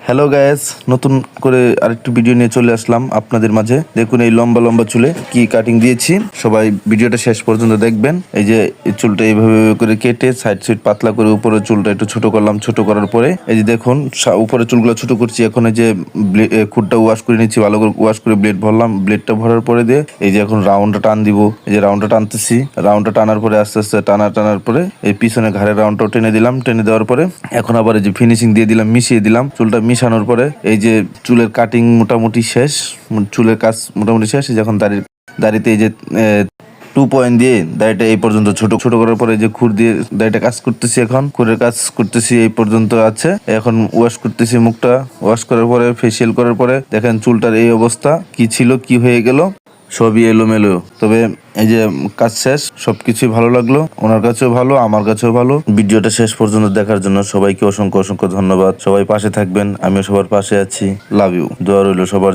Hello guys, নতুন করে আরেকটু ভিডিও নিয়ে চলে আসলাম আপনাদের মাঝে। দেখুন এই লম্বা লম্বা চুলে কি কাটিং দিয়েছি, সবাই ভিডিওটা শেষ পর্যন্ত দেখবেন। এই যে এই চুলটা এইভাবে করে কেটে সাইড পাতলা করে উপরে চুলটা একটু ছোট করলাম। ছোট করার পরে এই যে দেখুন উপরে চুলগুলো ছোট করছি। এখন এই যে খুঁটটা ওয়াশ করে নিচ্ছি, ভালো করে ওয়াশ করে ব্লেড ভরলাম। ব্লেডটা ভরার পরে দিয়ে এই যে এখন রাউন্ডটা টান দিব। এই যে রাউন্ডটা টানতেছি, রাউন্ডটা টানার পরে আস্তে আস্তে টানার পরে এই পিছনে ঘাড়ের রাউন্ডটাও টেনে দিলাম। টেনে দেওয়ার পরে এখন আবার এই যে ফিনিশিং দিয়ে দিলাম, মিশিয়ে দিলাম। চুলটা মিশানোর পরে এই যে চুলের কাটিং মোটামুটি শেষ, চুলের কাজ মোটামুটি শেষ। যখন দাড়িতে এই যে 2 পয়েন্ট দিয়ে দাড়িটা এই পর্যন্ত ছোট ছোট করার পরে যে খুর দিয়ে দাড়িটা কাজ করতেছি। এখন খুরের কাজ করতেছি, এই পর্যন্ত আছে। এখন ওয়াশ করতেছি মুখটা। ওয়াশ করার পরে ফেসিয়াল করার পরে দেখেন চুলটার এই অবস্থা। কি ছিল কি হয়ে গেল, সবই এলোমেলো। তবে এই যে কাজ শেষ, সবকিছুই ভালো লাগলো। ওনার কাছেও ভালো, আমার কাছেও ভালো। ভিডিওটা শেষ পর্যন্ত দেখার জন্য সবাইকে অসংখ্য অসংখ্য ধন্যবাদ। সবাই পাশে থাকবেন, আমিও সবার পাশে আছি। Love you. দোয়া রইল সবার।